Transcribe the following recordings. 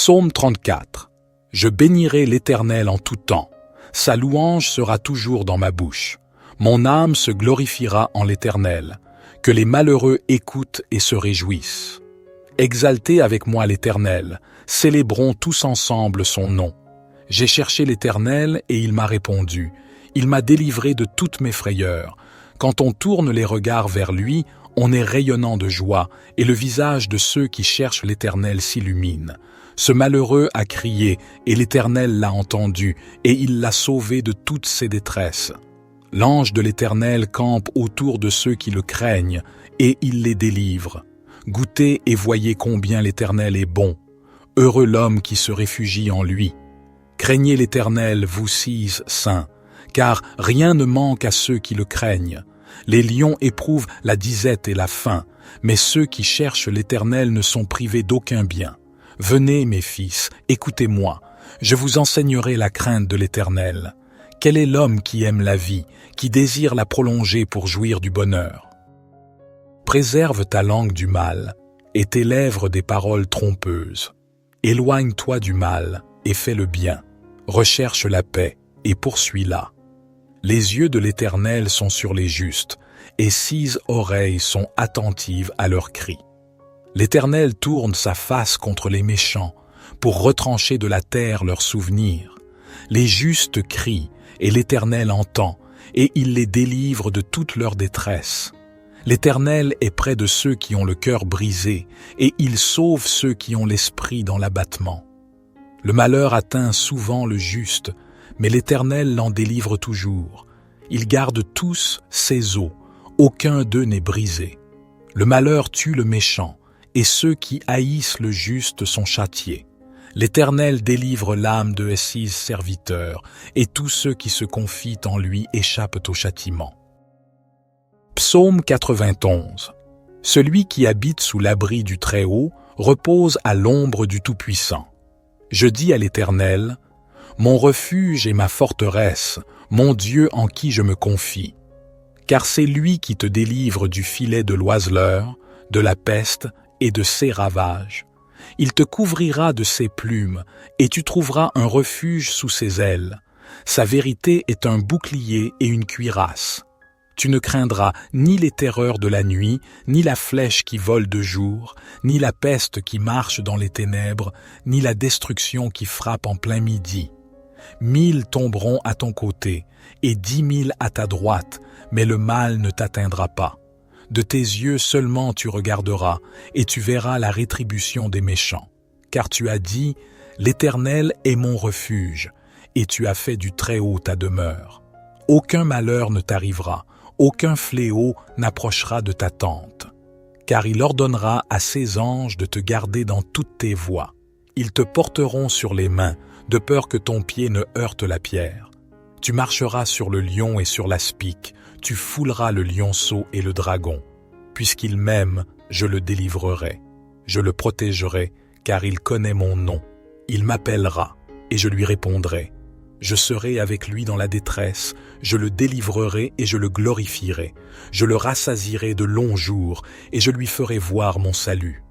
Psaume 34. Je bénirai l'Éternel en tout temps. Sa louange sera toujours dans ma bouche. Mon âme se glorifiera en l'Éternel. Que les malheureux écoutent et se réjouissent. Exaltez avec moi l'Éternel. Célébrons tous ensemble son nom. J'ai cherché l'Éternel et il m'a répondu. Il m'a délivré de toutes mes frayeurs. Quand on tourne les regards vers lui, on est rayonnant de joie, et le visage de ceux qui cherchent l'Éternel s'illumine. Ce malheureux a crié, et l'Éternel l'a entendu, et il l'a sauvé de toutes ses détresses. L'ange de l'Éternel campe autour de ceux qui le craignent, et il les délivre. Goûtez et voyez combien l'Éternel est bon. Heureux l'homme qui se réfugie en lui. Craignez l'Éternel, vous six saints, car rien ne manque à ceux qui le craignent. Les lions éprouvent la disette et la faim, mais ceux qui cherchent l'Éternel ne sont privés d'aucun bien. Venez, mes fils, écoutez-moi, je vous enseignerai la crainte de l'Éternel. Quel est l'homme qui aime la vie, qui désire la prolonger pour jouir du bonheur? Préserve ta langue du mal, et tes lèvres des paroles trompeuses. Éloigne-toi du mal, et fais le bien. Recherche la paix, et poursuis-la. Les yeux de l'Éternel sont sur les justes, et 6 oreilles sont attentives à leurs cris. L'Éternel tourne sa face contre les méchants, pour retrancher de la terre leurs souvenirs. Les justes crient, et l'Éternel entend, et il les délivre de toute leur détresse. L'Éternel est près de ceux qui ont le cœur brisé, et il sauve ceux qui ont l'esprit dans l'abattement. Le malheur atteint souvent le juste, mais l'Éternel l'en délivre toujours. Il garde tous ses os, aucun d'eux n'est brisé. Le malheur tue le méchant, et ceux qui haïssent le juste sont châtiés. L'Éternel délivre l'âme de ses serviteurs, et tous ceux qui se confient en lui échappent au châtiment. Psaume 91. Celui qui habite sous l'abri du Très-Haut repose à l'ombre du Tout-Puissant. Je dis à l'Éternel, mon refuge et ma forteresse, mon Dieu en qui je me confie. Car c'est lui qui te délivre du filet de l'oiseleur, de la peste et de ses ravages. Il te couvrira de ses plumes, et tu trouveras un refuge sous ses ailes. Sa vérité est un bouclier et une cuirasse. Tu ne craindras ni les terreurs de la nuit, ni la flèche qui vole de jour, ni la peste qui marche dans les ténèbres, ni la destruction qui frappe en plein midi. 1000 tomberont à ton côté, et 10 000 à ta droite, mais le mal ne t'atteindra pas. De tes yeux seulement tu regarderas, et tu verras la rétribution des méchants. Car tu as dit, l'Éternel est mon refuge, et tu as fait du Très-Haut ta demeure. Aucun malheur ne t'arrivera, aucun fléau n'approchera de ta tente. Car il ordonnera à ses anges de te garder dans toutes tes voies. Ils te porteront sur les mains, de peur que ton pied ne heurte la pierre. Tu marcheras sur le lion et sur l'aspic, tu fouleras le lionceau et le dragon. Puisqu'il m'aime, je le délivrerai. Je le protégerai, car il connaît mon nom. Il m'appellera, et je lui répondrai. Je serai avec lui dans la détresse, je le délivrerai et je le glorifierai. Je le rassasierai de longs jours, et je lui ferai voir mon salut.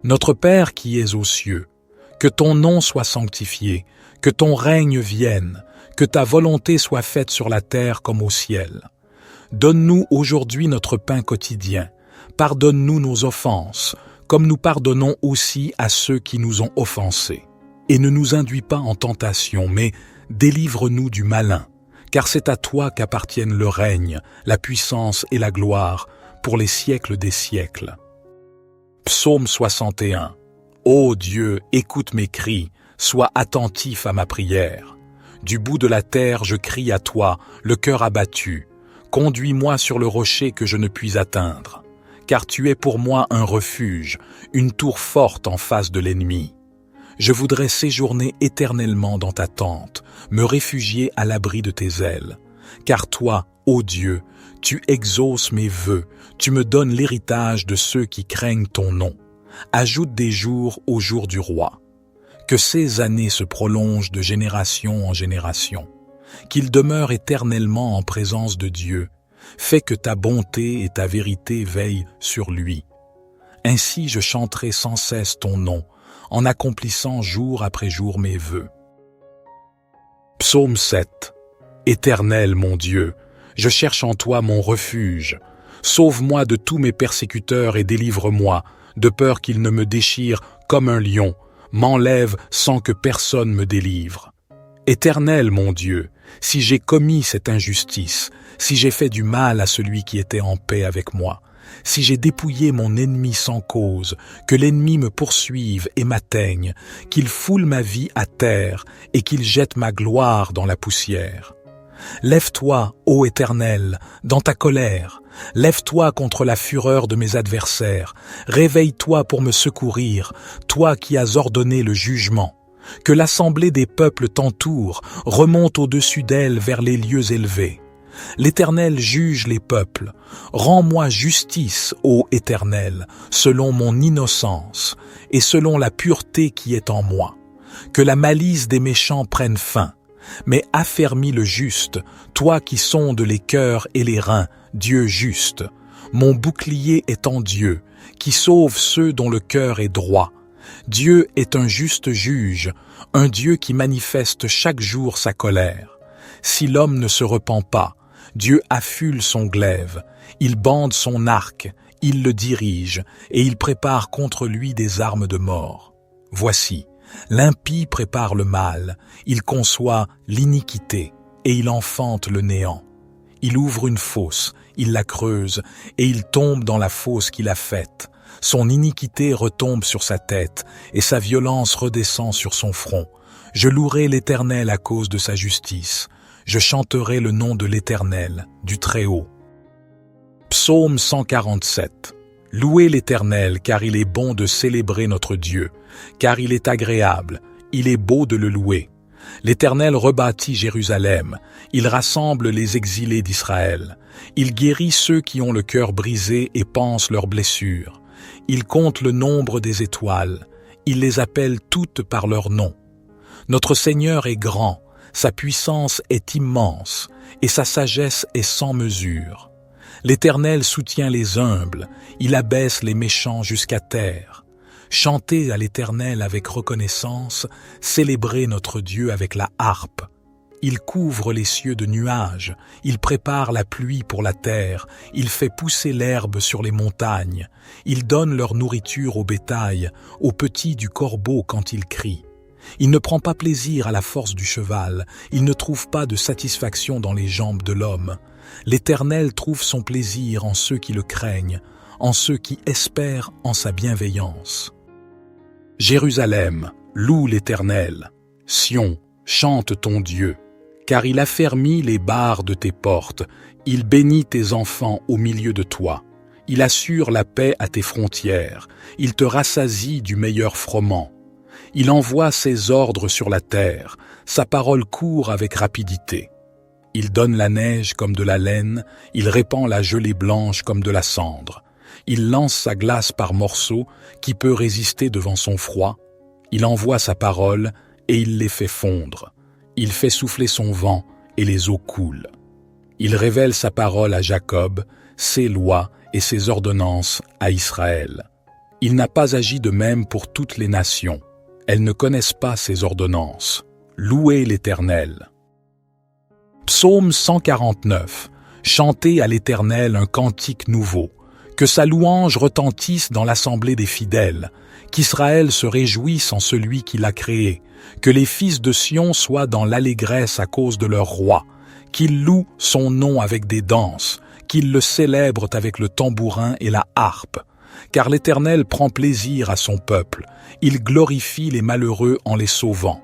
Notre Père qui es aux cieux, que ton nom soit sanctifié, que ton règne vienne, que ta volonté soit faite sur la terre comme au ciel. Donne-nous aujourd'hui notre pain quotidien. Pardonne-nous nos offenses, comme nous pardonnons aussi à ceux qui nous ont offensés. Et ne nous induis pas en tentation, mais délivre-nous du malin, car c'est à toi qu'appartiennent le règne, la puissance et la gloire, pour les siècles des siècles. Psaume 61. Ô Dieu, écoute mes cris, sois attentif à ma prière. Du bout de la terre, je crie à toi, le cœur abattu. Conduis-moi sur le rocher que je ne puis atteindre, car tu es pour moi un refuge, une tour forte en face de l'ennemi. Je voudrais séjourner éternellement dans ta tente, me réfugier à l'abri de tes ailes. Car toi, ô Dieu, tu exauces mes vœux, tu me donnes l'héritage de ceux qui craignent ton nom. Ajoute des jours au jour du roi. Que ces années se prolongent de génération en génération. Qu'il demeure éternellement en présence de Dieu. Fais que ta bonté et ta vérité veillent sur lui. Ainsi je chanterai sans cesse ton nom, en accomplissant jour après jour mes vœux. Psaume 7. Éternel mon Dieu, je cherche en toi mon refuge. Sauve-moi de tous mes persécuteurs et délivre-moi, de peur qu'ils ne me déchirent comme un lion, m'enlève sans que personne me délivre. Éternel mon Dieu, si j'ai commis cette injustice, si j'ai fait du mal à celui qui était en paix avec moi, si j'ai dépouillé mon ennemi sans cause, que l'ennemi me poursuive et m'atteigne, qu'il foule ma vie à terre et qu'il jette ma gloire dans la poussière. Lève-toi, ô Éternel, dans ta colère, lève-toi contre la fureur de mes adversaires, réveille-toi pour me secourir, toi qui as ordonné le jugement. Que l'assemblée des peuples t'entoure, remonte au-dessus d'elle vers les lieux élevés. L'Éternel juge les peuples. Rends-moi justice, ô Éternel, selon mon innocence et selon la pureté qui est en moi. Que la malice des méchants prenne fin. Mais affermis le juste, toi qui sondes les cœurs et les reins, Dieu juste. Mon bouclier est en Dieu, qui sauve ceux dont le cœur est droit. Dieu est un juste juge, un Dieu qui manifeste chaque jour sa colère. Si l'homme ne se repent pas, Dieu affule son glaive, il bande son arc, il le dirige, et il prépare contre lui des armes de mort. Voici, l'impie prépare le mal, il conçoit l'iniquité, et il enfante le néant. Il ouvre une fosse, il la creuse, et il tombe dans la fosse qu'il a faite. Son iniquité retombe sur sa tête, et sa violence redescend sur son front. Je louerai l'Éternel à cause de sa justice. Je chanterai le nom de l'Éternel, du Très-Haut. Psaume 147. Louez l'Éternel, car il est bon de célébrer notre Dieu, car il est agréable, il est beau de le louer. L'Éternel rebâtit Jérusalem, il rassemble les exilés d'Israël. Il guérit ceux qui ont le cœur brisé et pansent leurs blessures. Il compte le nombre des étoiles, il les appelle toutes par leur nom. Notre Seigneur est grand, sa puissance est immense, et sa sagesse est sans mesure. L'Éternel soutient les humbles, il abaisse les méchants jusqu'à terre. Chantez à l'Éternel avec reconnaissance, célébrez notre Dieu avec la harpe. Il couvre les cieux de nuages, il prépare la pluie pour la terre, il fait pousser l'herbe sur les montagnes, il donne leur nourriture au bétail, aux petits du corbeau quand il crie. Il ne prend pas plaisir à la force du cheval, il ne trouve pas de satisfaction dans les jambes de l'homme. L'Éternel trouve son plaisir en ceux qui le craignent, en ceux qui espèrent en sa bienveillance. Jérusalem, loue l'Éternel. Sion, chante ton Dieu. Car il affermit les barres de tes portes, il bénit tes enfants au milieu de toi. Il assure la paix à tes frontières, il te rassasie du meilleur froment. Il envoie ses ordres sur la terre, sa parole court avec rapidité. Il donne la neige comme de la laine, il répand la gelée blanche comme de la cendre. Il lance sa glace par morceaux, qui peut résister devant son froid. Il envoie sa parole, et il les fait fondre. Il fait souffler son vent, et les eaux coulent. Il révèle sa parole à Jacob, ses lois et ses ordonnances à Israël. Il n'a pas agi de même pour toutes les nations. Elles ne connaissent pas ses ordonnances. Louez l'Éternel. Psaume 149. Chantez à l'Éternel un cantique nouveau. Que sa louange retentisse dans l'assemblée des fidèles. Qu'Israël se réjouisse en celui qui l'a créé. Que les fils de Sion soient dans l'allégresse à cause de leur roi. Qu'ils louent son nom avec des danses. Qu'ils le célèbrent avec le tambourin et la harpe. Car l'Éternel prend plaisir à son peuple. Il glorifie les malheureux en les sauvant.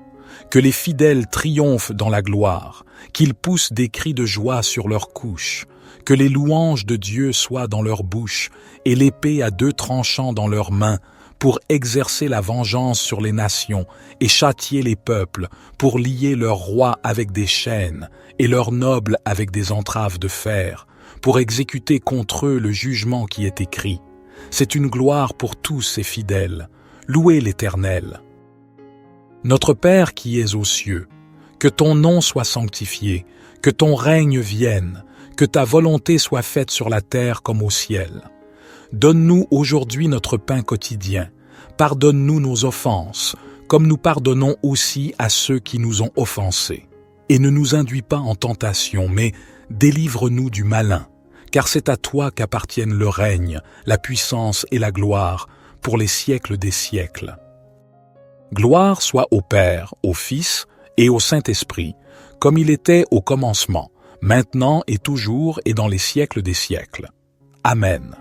Que les fidèles triomphent dans la gloire. Qu'ils poussent des cris de joie sur leurs couches. Que les louanges de Dieu soient dans leur bouche et l'épée à 2 tranchants dans leurs mains pour exercer la vengeance sur les nations et châtier les peuples, pour lier leurs rois avec des chaînes et leurs nobles avec des entraves de fer, pour exécuter contre eux le jugement qui est écrit. C'est une gloire pour tous ces fidèles. Louez l'Éternel. Notre Père qui es aux cieux, que ton nom soit sanctifié, que ton règne vienne, que ta volonté soit faite sur la terre comme au ciel. Donne-nous aujourd'hui notre pain quotidien. Pardonne-nous nos offenses, comme nous pardonnons aussi à ceux qui nous ont offensés. Et ne nous induis pas en tentation, mais délivre-nous du malin, car c'est à toi qu'appartiennent le règne, la puissance et la gloire, pour les siècles des siècles. Gloire soit au Père, au Fils et au Saint-Esprit, comme il était au commencement, maintenant et toujours et dans les siècles des siècles. Amen.